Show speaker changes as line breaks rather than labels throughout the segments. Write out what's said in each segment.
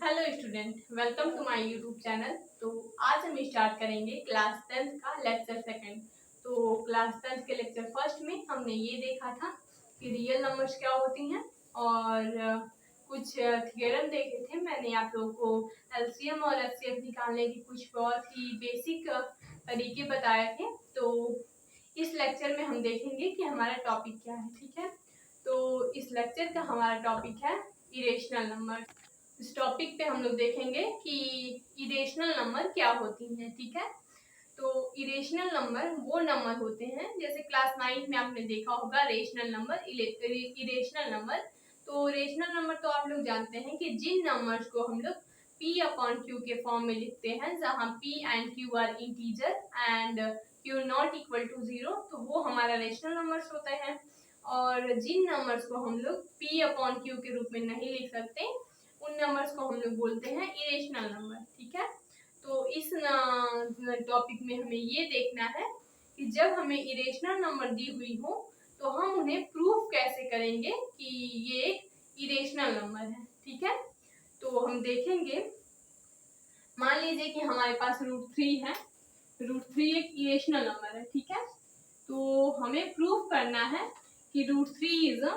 Hello student, welcome to my YouTube channel. तो आज हम स्टार्ट करेंगे क्लास 10th का लेक्चर सेकंड। तो क्लास 10th के लेक्चर फर्स्ट में हमने ये देखा था कि रियल नंबर्स क्या होती हैं और कुछ थ्योरम देखे थे। मैंने आप लोगों को एलसीएम और एचसीएफ निकालने की कुछ बहुत ही बेसिक तरीके बताए थे। तो इस लेक्चर में हम देखेंगे कि हमारा टॉपिक क्या है। ठीक है, तो इस लेक्चर का हमारा टॉपिक है इरेशनल नंबर। इस टॉपिक पे हम लोग देखेंगे कि इरेशनल नंबर क्या होती हैं। ठीक है, तो इरेशनल नंबर वो नंबर होते हैं, जैसे क्लास 9 में आपने देखा होगा रेशनल नंबर, इरेशनल नंबर। तो रेशनल नंबर तो आप लोग जानते हैं कि जिन नंबर्स को हम लोग p अपॉन q के फॉर्म में लिखते हैं, जहां p and q are integer and q not equal to 0, तो वो हमारा रेशनल नंबर्स होते हैं। और जिन नंबर्स को हम लोग p अपॉन q के रूप में नहीं लिख सकते, उन नंबर्स को हम लोग बोलते हैं इरेशनल नंबर। ठीक है, तो इस टॉपिक में हमें ये देखना है कि जब हमें इरेशनल नंबर दी हुई हो तो हम उन्हें प्रूफ कैसे करेंगे कि ये एक इरेशनल नंबर है। ठीक है, तो हम देखेंगे, मान लीजिए कि हमारे पास √3 है। √3 एक इरेशनल नंबर है। ठीक है, तो हमें प्रूफ करना है कि √3 इज अ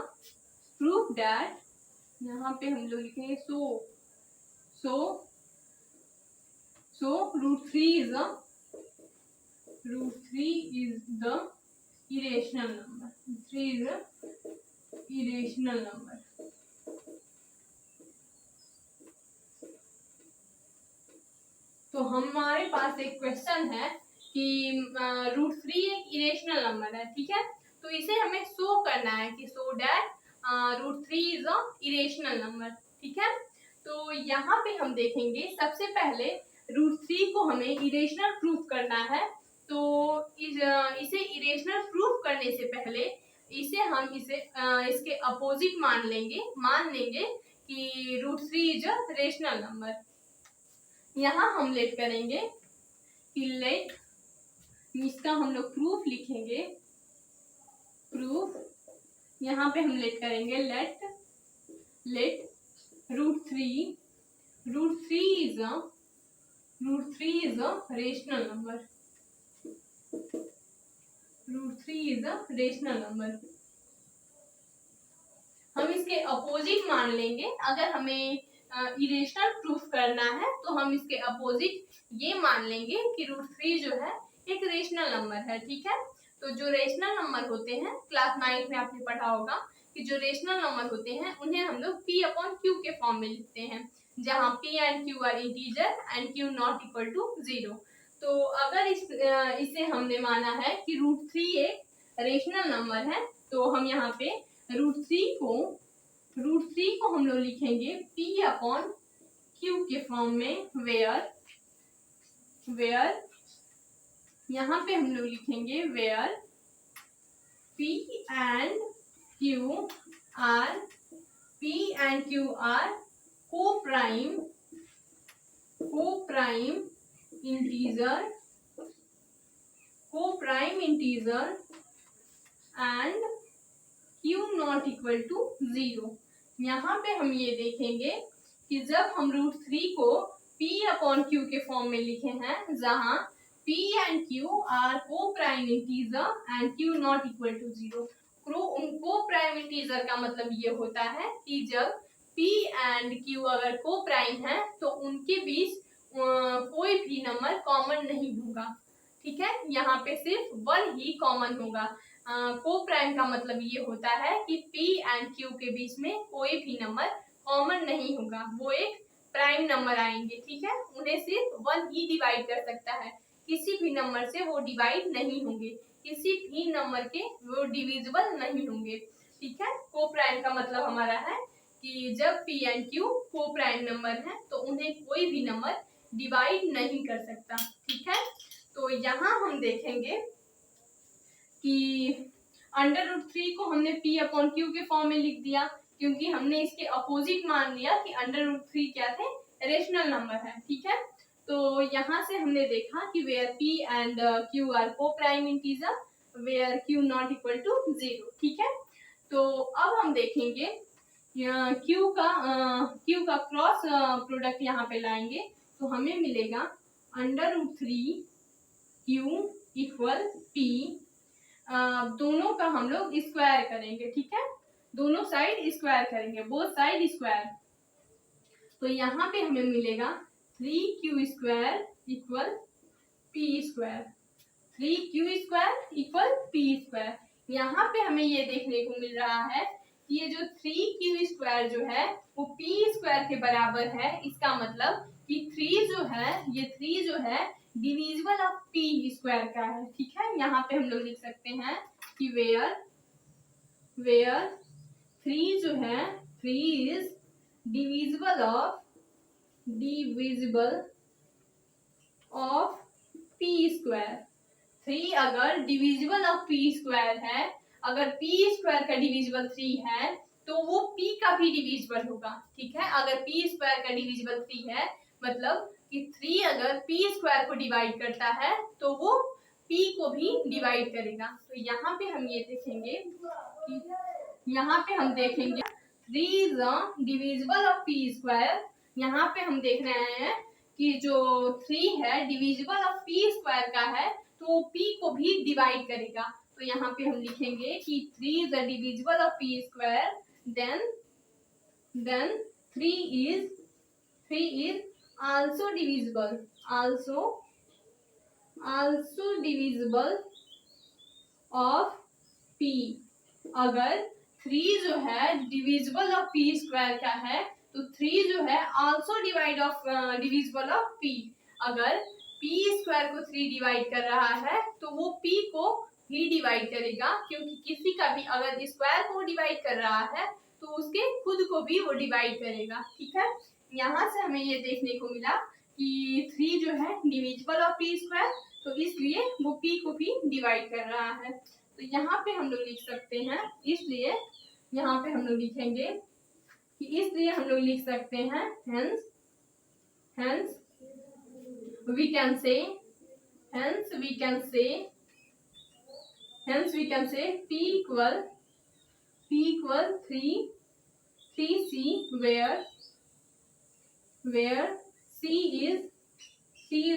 प्रूफ दैट, यहाँ पे हम लोग लिखेंगे सो √3 is the irrational number. 3 is a irrational number. तो हमारे पास एक क्वेश्चन है कि √3 एक इरेशनल नंबर है। ठीक है, तो इसे हमें शो करना है कि so that √3 is a irrational number. ठीक है, तो यहाँ पे हम देखेंगे सबसे पहले √3 को हमें इरेशनल प्रूफ करना है। तो इसे इरेशनल प्रूफ करने से पहले हम इसके अपोजिट मान लेंगे कि √3 इज अ रेशनल नंबर। यहाँ हम लेट करेंगे कि लेट, इसका हम लोग प्रूफ लिखेंगे, प्रूफ। यहाँ पे हम लेट करेंगे let √3 is a rational number. √3 is a rational number. हम इसके अपोजिट मान लेंगे। अगर हमें इरेशनल प्रूफ करना है तो हम इसके अपोजिट ये मान लेंगे कि √3 जो है एक रेशनल नंबर है। ठीक है, तो जो रेशनल नंबर होते हैं, क्लास 9 में आपने पढ़ा होगा कि जो रेशनल नंबर होते हैं उन्हें हम लोग p अपॉन q के फॉर्म में लिखते हैं, जहां p and q are integer and q not equal to 0। तो अगर इसे हमने माना है कि √3 एक रेशनल नंबर है, तो हम यहाँ पे √3 को हम लोग लिखेंगे p अपॉन q के फॉर्म में, वेयर यहाँ पे हम लोग लिखेंगे where p and q are co-prime integer and q not equal to 0। यहाँ पे हम ये देखेंगे कि जब हम √3 को p अपॉन q के फॉर्म में लिखे हैं, जहां p and q are coprime integer and q not equal to 0। Coprime integer का मतलब ये होता है कि जब p एंड q अगर को-प्राइम है तो उनके बीच कोई भी नंबर कॉमन नहीं होगा। ठीक है, यहाँ पे सिर्फ 1 ही कॉमन होगा। को-प्राइम का मतलब ये होता है कि p एंड q के बीच में कोई भी नंबर कॉमन नहीं होगा, वो एक प्राइम नंबर आएंगे। ठीक है, उन्हें सिर्फ 1 ही डिवाइड कर सकता है, किसी भी नंबर से वो डिवाइड नहीं होंगे, किसी भी नंबर के वो डिविजिबल नहीं होंगे। ठीक है, को-प्राइम का मतलब हमारा है कि जब p and q co-prime number है तो उन्हें कोई भी नंबर डिवाइड नहीं कर सकता। ठीक है, तो यहाँ हम देखेंगे कि √3 को हमने p अपॉन q के फॉर्म में लिख दिया, क्योंकि हमने इसके अपोजिट मान लिया कि √3 क्या थे, रेशनल नंबर है। ठीक है, तो यहाँ से हमने देखा कि where p and q are coprime integer, where q not equal to 0। ठीक है, तो अब हम देखेंगे क्यू का क्रॉस प्रोडक्ट यहाँ पे लाएंगे तो हमें मिलेगा √3 क्यू इक्वल पी। दोनों का हम लोग स्क्वायर करेंगे, ठीक है, दोनों साइड स्क्वायर करेंगे, बोथ साइड स्क्वायर। तो यहाँ पे हमें मिलेगा 3q square equal P square, 3q square equal P square. यहाँ पे हमें ये देखने को मिल रहा है कि ये जो 3q स्क्वायर जो है वो p स्क्वायर के बराबर है। इसका मतलब कि 3 जो है, ये 3 जो है डिविजिबल ऑफ p स्क्वायर का है, ठीक है। यहाँ पे हम लोग लिख सकते हैं कि वेयर 3 जो है 3 is divisible of p square. 3 अगर डिविजिबल ऑफ p स्क्वायर है, अगर p स्क्वायर का डिविजिबल 3 है तो वो p का भी डिविजिबल होगा, ठीक है। अगर p स्क्वायर का डिविजिबल 3 है मतलब कि 3 अगर p स्क्वायर को डिवाइड करता है तो वो p को भी डिवाइड करेगा। तो यहाँ पे हम ये देखेंगे कि यहाँ पे हम देखेंगे 3 is divisible of p square. यहाँ पे हम देख रहे हैं कि जो 3 है डिविजिबल ऑफ p स्क्वायर का है तो वो p को भी डिवाइड करेगा। तो यहाँ पे हम लिखेंगे कि 3 is the divisible of p square, then 3 is also divisible of p। अगर 3 जो है डिविजिबल ऑफ p स्क्वायर का है तो 3 जो है also डिविजिबल ऑफ p। अगर p स्क्वायर को 3 डिवाइड कर रहा है तो वो p को भी डिवाइड करेगा, क्योंकि किसी का भी अगर स्क्वायर को डिवाइड कर रहा है तो उसके खुद को भी वो डिवाइड करेगा, ठीक है। यहाँ से हमें ये देखने को मिला कि 3 जो है डिविजिबल ऑफ p स्क्वायर, तो इसलिए वो p को भी डिवाइड कर रहा है। तो यहाँ पे हम लोग लिख सकते हैं, इसलिए यहाँ पे हम लोग लिखेंगे कि इसलिए हम लोग लिख सकते हैं hence we can say p equal 3c where c is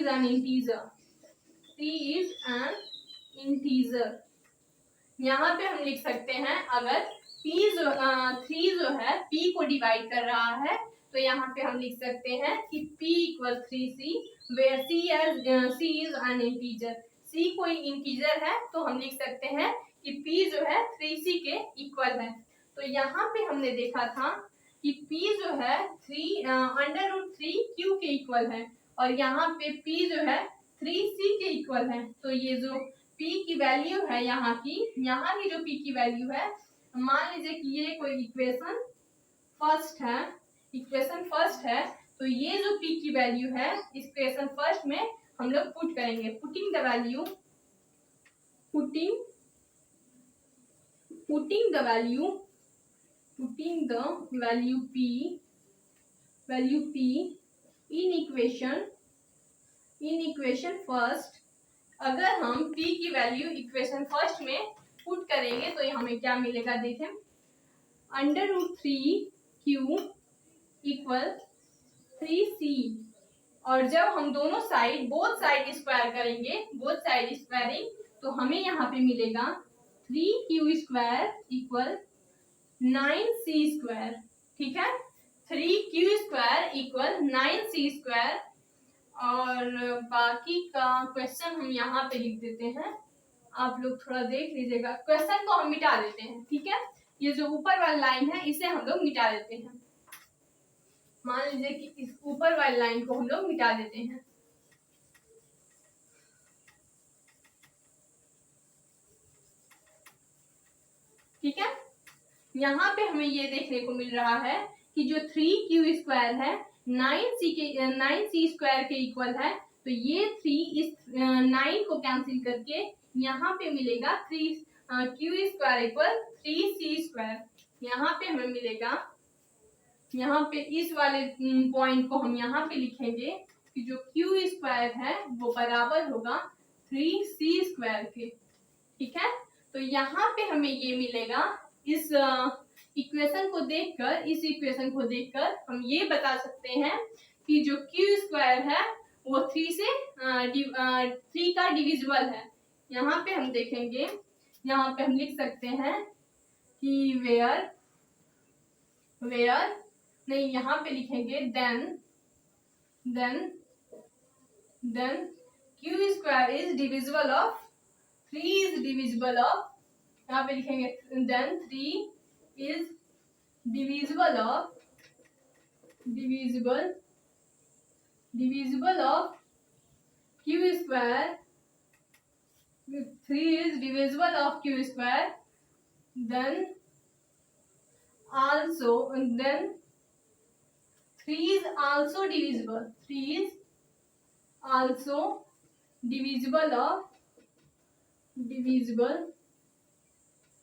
an integer। यहाँ पे हम लिख सकते हैं अगर 3 जो है p को डिवाइड कर रहा है तो यहाँ पे हम लिख सकते हैं कि p equal 3c where c is an integer। c कोई इंटीजर है तो हम लिख सकते हैं कि p जो है 3c के इक्वल है। तो यहाँ पे हमने देखा था कि p जो है √3q के इक्वल है और यहाँ पे p जो है 3c के इक्वल है। तो ये जो p की वैल्यू है यहाँ की जो p की वैल्यू है, मान लीजिए कि ये कोई इक्वेशन फर्स्ट है तो ये जो p की वैल्यू है इक्वेशन फर्स्ट में हम लोग पुट करेंगे, putting the value p in equation first. अगर हम p की वैल्यू इक्वेशन फर्स्ट में पुट करेंगे तो हमें क्या मिलेगा, देखें √3q इक्वल 3c। और जब हम दोनों साइड बोथ साइड स्क्वायर करेंगे, बोथ साइड स्क्वायरिंग, तो हमें यहाँ पे मिलेगा 3q square equal 9c square, ठीक है। 3q square equal 9c square. और बाकी का क्वेश्चन हम यहाँ पे लिख देते हैं, आप लोग थोड़ा देख लीजिएगा। क्वेश्चन को हम मिटा देते हैं, ठीक है। ये जो ऊपर वाली लाइन है इसे हम लोग मिटा देते हैं। मान लीजिए कि इस ऊपर वाली लाइन को हम लोग मिटा देते हैं, ठीक है। यहाँ पे हमें ये देखने को मिल रहा है कि जो 3q स्क्वायर है 9c स्क्वायर के इक्वल है। तो ये 3 इस 9 को कैंसिल करके यहाँ पे मिलेगा q square equal 3c square. यहाँ पे हमें मिलेगा, यहाँ पे इस वाले पॉइंट को हम यहाँ पे लिखेंगे कि जो q स्क्वायर है वो बराबर होगा 3c स्क्वायर के, ठीक है। तो यहाँ पे हमें ये मिलेगा, इक्वेशन को देखकर, इस इक्वेशन को देखकर हम ये बता सकते हैं कि जो क्यू स्क्वायर है वो 3 से 3 का डिविजिबल है। यहाँ पे हम देखेंगे, यहाँ पे हम लिख सकते हैं कि वेयर नहीं, यहाँ पे लिखेंगे then Q square is divisible of 3 is divisible of, यहाँ पे लिखेंगे then 3 is divisible of q square, 3 is divisible of q square, then 3 is also divisible, 3 is also divisible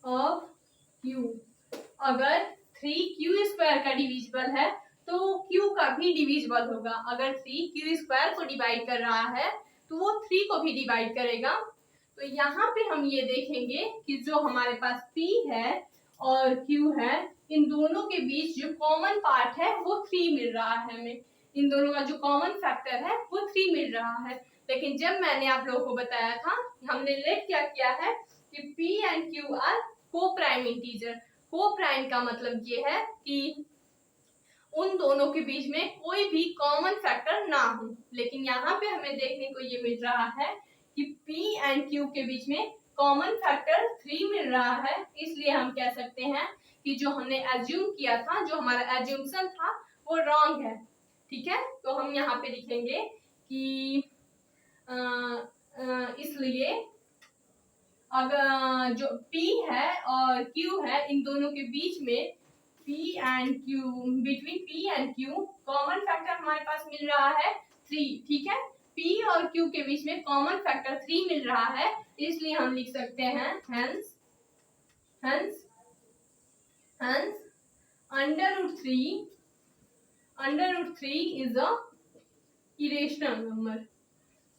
of q। अगर 3 क्यू स्क्वायर का divisible है तो Q का भी divisible होगा। अगर 3 क्यू स्क्वायर को डिवाइड कर रहा है तो वो 3 को भी डिवाइड करेगा। तो यहाँ पे हम ये देखेंगे कि जो हमारे पास p है और q है, इन दोनों के बीच जो कॉमन पार्ट है वो 3 मिल रहा है हमें। इन दोनों का जो कॉमन फैक्टर है वो 3 मिल रहा है। लेकिन जब मैंने आप लोगों को बताया था, हमने लेट क्या किया है कि p and q are coprime integer. को प्राइम का मतलब ये है कि उन दोनों के बीच में कोई भी कॉमन फैक्टर ना हो। लेकिन यहाँ पे हमें देखने को ये मिल रहा है कि P एंड Q के बीच में कॉमन फैक्टर 3 मिल रहा है। इसलिए हम कह सकते हैं कि जो हमने एज्यूम किया था, जो हमारा एज्यूम्शन था, वो रॉन्ग है। ठीक है, तो हम यहाँ पे लिखेंगे कि इसलिए अगर जो P है और Q है, इन दोनों के बीच में between P and Q common factor हमारे पास मिल रहा है 3। ठीक है, P और Q के बीच में कॉमन फैक्टर 3 मिल रहा है, इसलिए हम लिख सकते हैं hence under root 3 is a irrational number,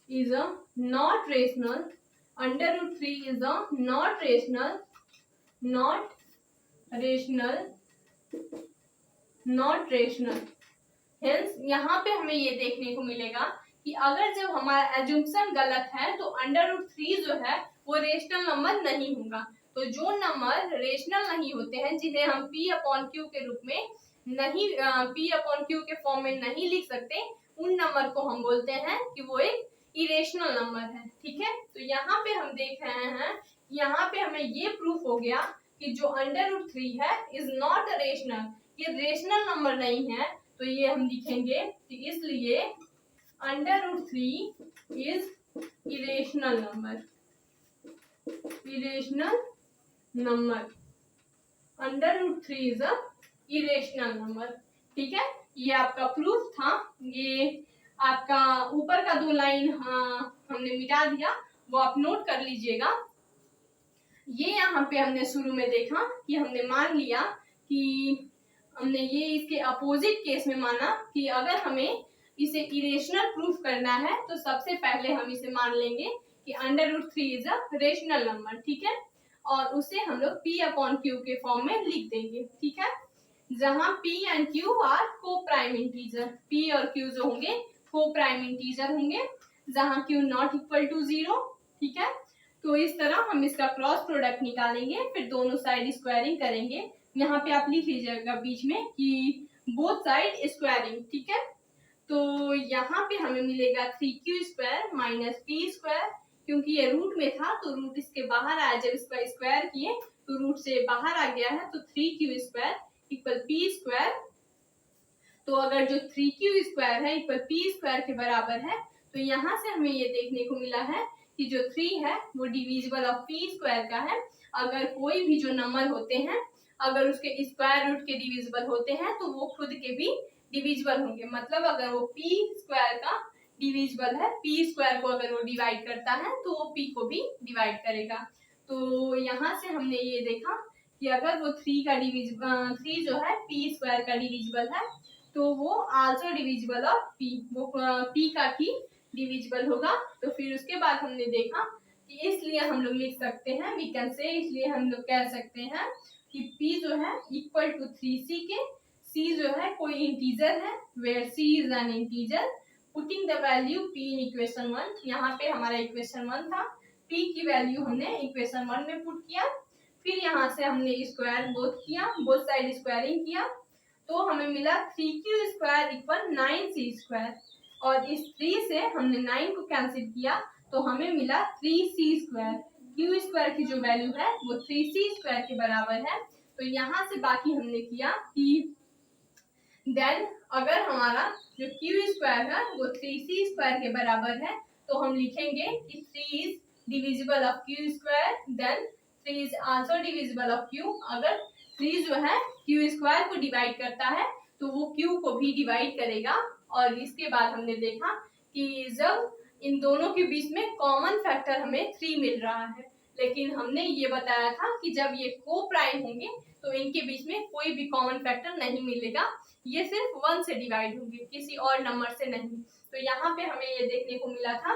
is a not rational, under root 3 is a not rational hence यहाँ पे हमें ये देखने को मिलेगा कि अगर जब हमारा एज्यूम्पशन गलत है तो अंडर रूट 3 जो है वो रेशनल नंबर नहीं होगा। तो जो नंबर रेशनल नहीं होते हैं, जिन्हें हम p अपॉन क्यू के रूप में नहीं, p अपॉन क्यू के फॉर्म में नहीं लिख सकते, उन नंबर को हम बोलते हैं कि वो एक इरेशनल नंबर है। ठीक है, तो यहाँ पे हम देख रहे हैं, यहाँ पे हमें ये प्रूफ हो गया कि जो अंडर रूट 3 है इज नॉट अ रेशनल, ये रेशनल नंबर नहीं है। तो ये हम लिखेंगे कि इसलिए under root 3 is irrational number, under root 3 is a irrational number. ठीक है, ये आपका प्रूफ था। ये आपका ऊपर का 2 लाइन हमने मिटा दिया, वो आप नोट कर लीजिएगा। ये यहाँ पे हमने शुरू में देखा कि हमने मान लिया कि हमने ये इसके अपोजिट केस में माना कि अगर हमें इसे इरेशनल प्रूफ करना है तो सबसे पहले हम इसे मान लेंगे कि under root 3 is a rational number. ठीक है, और उसे हम लोग p अपॉन क्यू के फॉर्म में लिख देंगे। ठीक है, जहां p and q are coprime integer, p और q जो होंगे को प्राइम इंटीजर होंगे, जहां q नॉट इक्वल टू 0। ठीक है, तो इस तरह हम इसका क्रॉस प्रोडक्ट निकालेंगे, फिर दोनों साइड स्क्वायरिंग करेंगे। यहाँ पे आप लिख लीजिएगा बीच में कि बोथ साइड स्क्वायरिंग। ठीक है, तो यहाँ पे हमें मिलेगा 3q square minus p square, क्योंकि ये रूट में था तो रूट इसके बाहर आया, जब इसका स्क्वायर किए तो रूट से बाहर आ गया है, तो 3q square equal p square. तो अगर जो 3q स्क्वायर है इक्वल p स्क्वायर के बराबर है, तो यहाँ से हमें ये देखने को मिला है कि जो 3 है वो डिविजिबल ऑफ p स्क्वायर का है। अगर कोई भी जो नंबर होते हैं, अगर उसके स्क्वायर रूट के डिविजिबल होते हैं तो वो खुद के भी डिविजिबल होंगे। मतलब अगर वो p स्क्वायर का डिविजिबल है, p स्क्वायर को अगर वो डिवाइड करता है तो वो p को भी डिवाइड करेगा। तो यहाँ से हमने ये देखा कि अगर वो 3 जो है p स्क्वायर का डिविजिबल है तो वो आल्सो डिविजिबल ऑफ p, वो p का ही डिविजिबल होगा। तो फिर उसके बाद हमने देखा कि इसलिए हम लोग लिख सकते हैं, वी कैन से, इसलिए हम लोग कह सकते हैं कि कि p जो है इक्वल टू 3c के, c जो है कोई इंटीजर है, where c is an integer, putting the value p in equation 1। यहाँ पे हमारा इक्वेशन 1 था, p की वैल्यू हमने इक्वेशन 1 में पुट किया, फिर यहाँ से हमने स्क्वायर बोथ किया, बोथ साइड स्क्वायरिंग किया, तो हमें मिला 3q square equal 9c square, और इस 3 से हमने 9 को कैंसिल किया तो हमें मिला 3c स्क्वायर। q स्क्वायर की जो वैल्यू है वो 3c स्क्वायर के बराबर है। तो यहाँ से बाकी हमने किया कि देन अगर हमारा जो q स्क्वायर है वो 3c स्क्वायर के बराबर है तो हम लिखेंगे कि 3 is divisible of q square, then 3 is also divisible of q। अगर 3 जो है q स्क्वायर को डिवाइड करता है तो वो q को भी डिवाइड करेगा। और इसके बाद हमने देखा कि जब इन दोनों के बीच में कॉमन फैक्टर हमें 3 मिल रहा है, लेकिन हमने ये बताया था कि जब ये को प्राइम होंगे तो इनके बीच में कोई भी कॉमन फैक्टर नहीं मिलेगा, ये सिर्फ 1 से डिवाइड होंगे, किसी और नंबर से नहीं। तो यहाँ पे हमें ये देखने को मिला था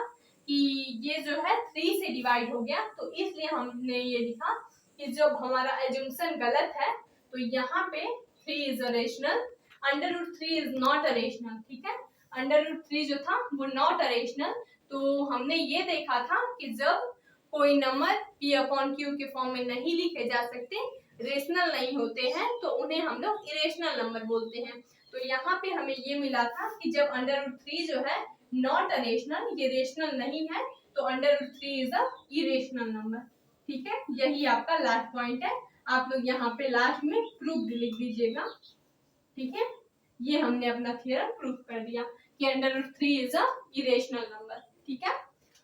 कि ये जो है 3 से डिवाइड हो गया, तो इसलिए हमने ये लिखा कि जब हमारा एजम्पशन गलत है तो यहाँ पे 3 is a rational, under root 3 is not a rational. ठीक है, अंडर रूट 3 जो था वो नॉट अ रेशनल। तो हमने ये देखा था कि जब कोई नंबर p अपॉन q के फॉर्म में नहीं लिखे जा सकते, रेशनल नहीं होते हैं, तो उन्हें हम लोग इरेशनल नंबर बोलते हैं। तो यहाँ पे हमें ये मिला था कि जब अंडर रूट 3 जो है नॉट अ रेशनल, ये रेशनल नहीं है, तो under root 3 is a irrational number. ठीक है, यही आपका लास्ट पॉइंट है, आप लोग यहाँ पे लास्ट में प्रूफ लिख दीजिएगा। ठीक है, ये हमने अपना थ्योरम प्रूफ कर दिया कि under root 3 is a irrational number. ठीक है,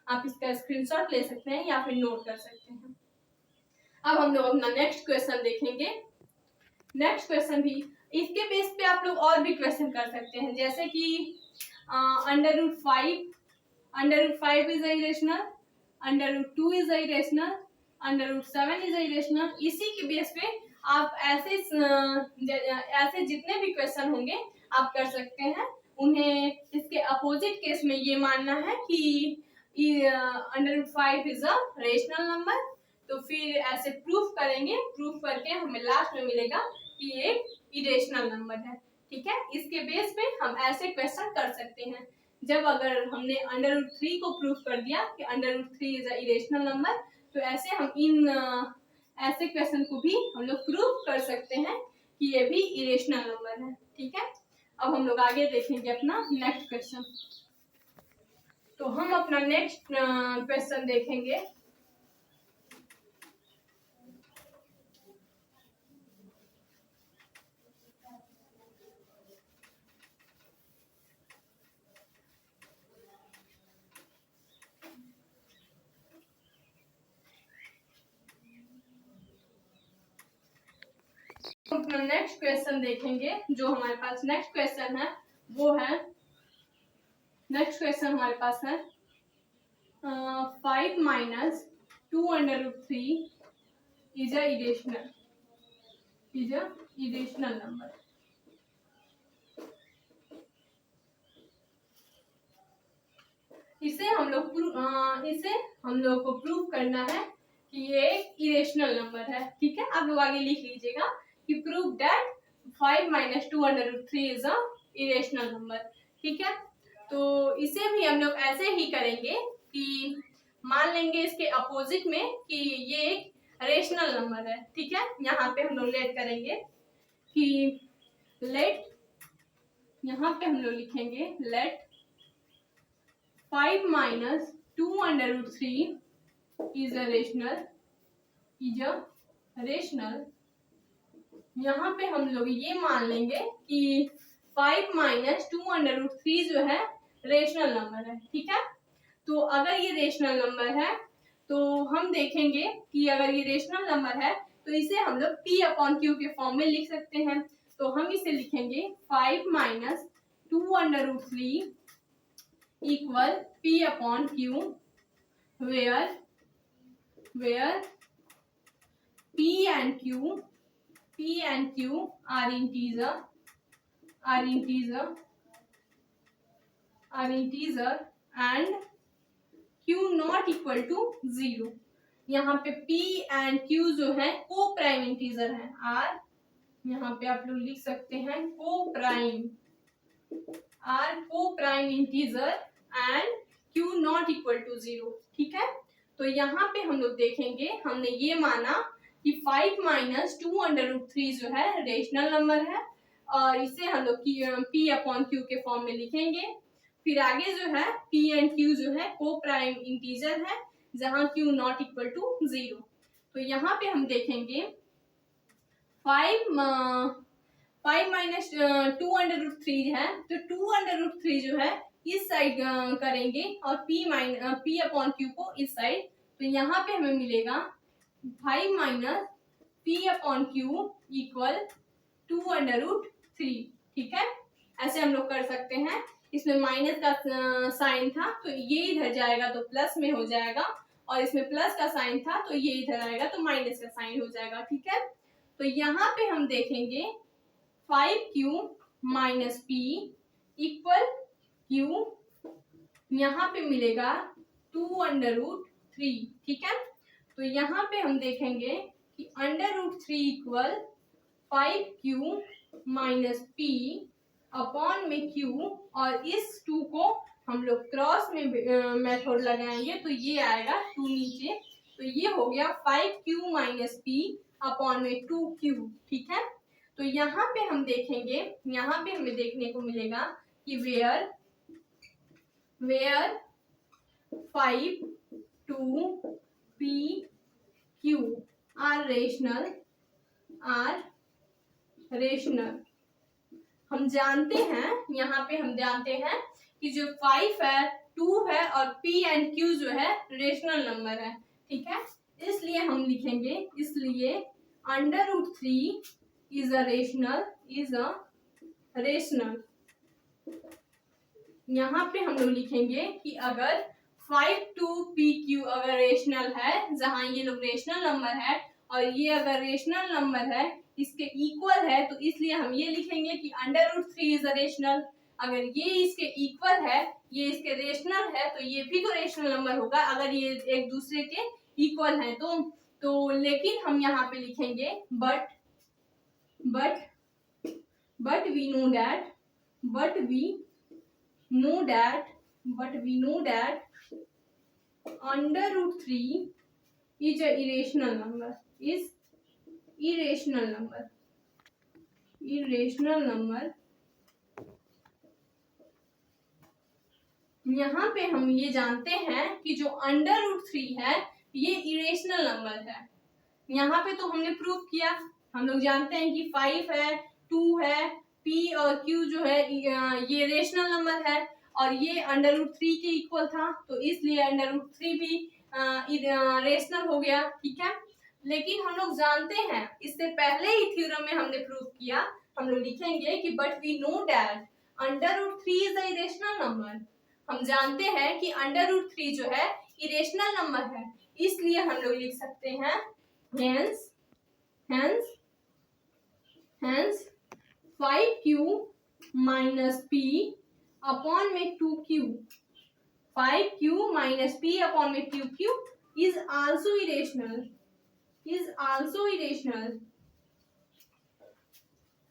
आप इसका स्क्रीनशॉट ले सकते हैं या फिर नोट कर सकते हैं। अब हम लोग अपना नेक्स्ट क्वेश्चन देखेंगे। नेक्स्ट क्वेश्चन भी इसके बेस पे आप लोग और भी क्वेश्चन कर सकते हैं, जैसे कि under root 5 is irrational, under root 2 is irrational, under root 7 is irrational. इसी के बेस पे आप ऐसे जितने भी क्वेश्चन होंगे आप कर सकते हैं। उन्हें इसके अपोजिट केस में ये मानना है कि under root 5 is a rational number, तो फिर ऐसे प्रूफ करेंगे, प्रूफ करके हमें लास्ट में मिलेगा कि ये इरेशनल नंबर है। ठीक है, इसके बेस पे हम ऐसे क्वेश्चन कर सकते हैं। जब अगर हमने अंडर रूट 3 को प्रूफ कर दिया कि under root 3 is a irrational number, तो ऐसे हम इन ऐसे क्वेश्चन को भी हम लोग प्रूफ कर सकते हैं कि ये भी इरेशनल नंबर है। ठीक है, अब हम लोग आगे देखेंगे अपना नेक्स्ट क्वेश्चन। तो हम अपना नेक्स्ट क्वेश्चन देखेंगे। अपना नेक्स्ट क्वेश्चन देखेंगे। जो हमारे पास नेक्स्ट क्वेश्चन है वो है, नेक्स्ट क्वेश्चन हमारे पास है 5 minus 2 under root 3 is a irrational number. इसे हम लोग को प्रूव करना है कि ये एक इरेशनल नंबर है। ठीक है, आप लोग आगे लिख लीजिएगा कि prove that 5 minus 2 under root 3 is a irrational number. ठीक है, तो इसे भी हम लोग ऐसे ही करेंगे कि मान लेंगे इसके अपोजिट में कि ये एक रेशनल नंबर है। ठीक है, यहाँ पे हम लोग लेट करेंगे कि लेट, यहाँ पे हम लोग लिखेंगे late 5 minus 2 under root 3 is a rational। यहाँ पे हम लोग ये मान लेंगे कि 5 minus 2 under root 3 जो है रेशनल नंबर है। ठीक है, तो अगर ये रेशनल नंबर है तो हम देखेंगे कि अगर ये रेशनल नंबर है तो इसे हम लोग p अपॉन q के फॉर्म में लिख सकते हैं। तो हम इसे लिखेंगे 5 minus 2 under root 3 equal p upon q, where p and q are integer and q not equal to 0। यहाँ पे P एंड Q जो है को प्राइम इंटीजर है। R यहाँ पे आप लोग लिख सकते हैं coprime, R coprime integer and Q not equal to 0। ठीक है, तो यहाँ पे हम लोग देखेंगे, हमने ये माना कि 5 माइनस 2√3 जो है रेशनल नंबर है और इसे हम लोग P अपॉन Q के फॉर्म में लिखेंगे। फिर आगे जो है P एंड Q जो है को प्राइम इंटीजर है जहां Q नॉट इक्वल टू 0। तो यहाँ पे हम देखेंगे 5 माइनस 2√3 है, तो 2√3 जो है इस साइड करेंगे और P अपॉन Q को इस साइड, तो यहाँ पे हमें मिलेगा 5 minus P upon Q equal 2√3। ठीक है, ऐसे हम लोग कर सकते हैं। इसमें माइनस का साइन था तो ये इधर जाएगा तो प्लस में हो जाएगा, और इसमें प्लस का साइन था तो ये इधर आएगा तो माइनस का साइन हो जाएगा। ठीक है, तो यहाँ पे हम देखेंगे 5Q minus P equal Q, यहाँ पे मिलेगा 2√3। ठीक है, तो यहाँ पे हम देखेंगे कि √3 equal 5Q minus P upon में Q, और इस 2 को हम लोग क्रॉस में मेथड लगाएंगे तो ये आएगा 2 नीचे, तो ये हो गया 5Q माइनस P अपॉन में 2Q। ठीक है, तो यहाँ पे हम देखेंगे, यहाँ पे हमें देखने को मिलेगा कि where 5, 2, P, Q are rational, हम जानते हैं, यहाँ पे हम जानते हैं कि जो 5 है, 2 है और P एंड Q जो है रेशनल नंबर है। ठीक है, इसलिए हम लिखेंगे, इसलिए √3 इज अ रेशनल। यहाँ पे हम लोग लिखेंगे कि अगर 5 to PQ अगर रेशनल है, जहां ये लोग रेशनल नंबर है और ये अगर रेशनल नंबर है इसके इक्वल है, तो इसलिए हम ये लिखेंगे कि √3 इज अ रेशनल। अगर ये इसके इक्वल है, ये इसके रेशनल है, तो ये भी तो रेशनल नंबर होगा अगर ये एक दूसरे के इक्वल है तो लेकिन हम यहाँ पे लिखेंगे but we know that √3 is a irrational number। यहाँ पे हम ये जानते हैं कि जो √3 है ये इरेशनल नंबर है। यहाँ पे तो हमने प्रूव किया, हम लोग जानते हैं कि 5 है, 2 है, P और Q जो है ये रेशनल नंबर है और ये √3 के इक्वल था, तो इसलिए √3 भी रेशनल हो गया। ठीक है, लेकिन हम लोग जानते हैं, इससे पहले ही थ्योरम में हमने प्रूव किया, हम लोग लिखेंगे कि but we know that √3 is a irrational number. हम जानते हैं कि √3 जो है इरेशनल नंबर है, इसलिए हम लोग लिख सकते हैं hence 5Q minus P upon में 2Q, 5Q minus P upon में 2Q is also irrational।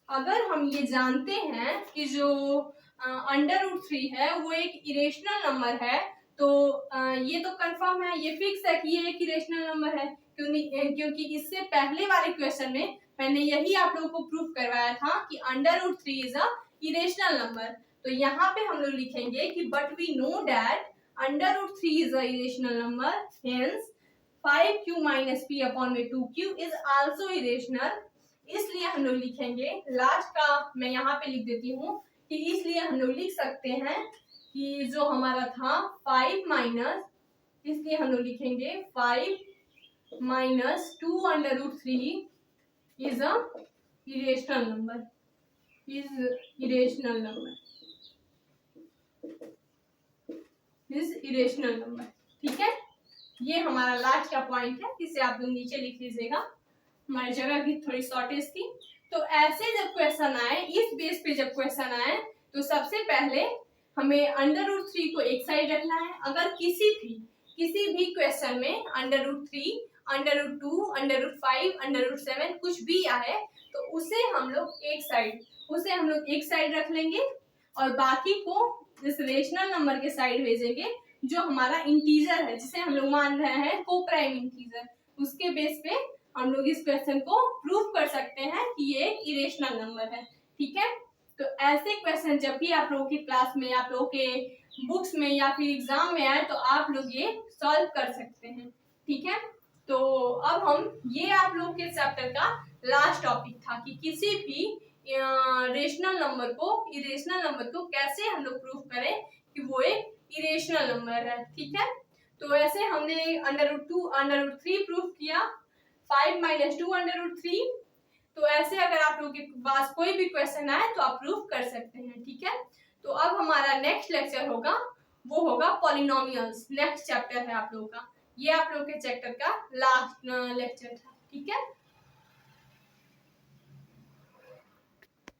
अगर हम ये जानते हैं कि जो √3 है वो एक इरेशनल नंबर है, तो ये तो कंफर्म है, ये फिक्स है कि ये एक इरेशनल नंबर है, क्योंकि इससे पहले वाले क्वेश्चन में मैंने यही आप लोगों को प्रूफ करवाया था कि √3 इज अ इरेशनल नंबर। तो यहाँ पे हम लोग लिखेंगे कि but we know that √3 is a irrational number, hence 5Q minus P upon में 2Q इज आल्सो इरेशनल। इसलिए हम लोग लिखेंगे, लास्ट का मैं यहाँ पे लिख देती हूँ कि इसलिए हम लोग लिख सकते हैं कि जो हमारा था 5 माइनस, इसलिए हम लोग लिखेंगे 5 minus 2√3 is a irrational number, irrational number. ठीक है, ये हमारा लास्ट का पॉइंट है, इसे आप लोग नीचे लिख लीजिएगा, हमारी जगह की थोड़ी शॉर्टेज थी। तो ऐसे जब क्वेश्चन आए, इस बेस पे जब क्वेश्चन आए, तो सबसे पहले हमें √3 को एक साइड रखना है। अगर किसी भी किसी भी क्वेश्चन में √3, √2, √5, √7 कुछ भी आए तो उसे हम लोग एक साइड रख लेंगे और बाकी को इस रेशनल नंबर के साइड भेजेंगे जो हमारा इंटीजर है, जिसे हम लोग मान रहे हैं को प्राइम इंटीजर। उसके बेस पे हम लोग इस क्वेश्चन को प्रूव कर सकते हैं कि ये एक इरेशनल नंबर है। ठीक है, तो ऐसे क्वेश्चन जब भी आप लोगों की क्लास में, आप लोगों के बुक्स में या फिर एग्जाम में आए तो आप लोग ये सॉल्व कर सकते हैं। ठीक है, तो अब ये आप लोगों के चैप्टर का लास्ट टॉपिक था कि किसी भी रेशनल नंबर को, इरेशनल नंबर को कैसे हम लोग प्रूफ करें कि वो एक इरेशनल नंबर है। ठीक है, तो ऐसे हमने √2, √3 प्रूफ किया, 5 - 2 √3। तो ऐसे अगर आप लोगों के पास कोई भी क्वेश्चन आए तो आप प्रूफ कर सकते हैं। ठीक है, तो अब हमारा नेक्स्ट लेक्चर होगा, वो होगा पॉलिनोमियल्स। नेक्स्ट चैप्टर है आप लोगों का, ये आप लोगों के चैप्टर का लास्ट लेक्चर था। ठीक है।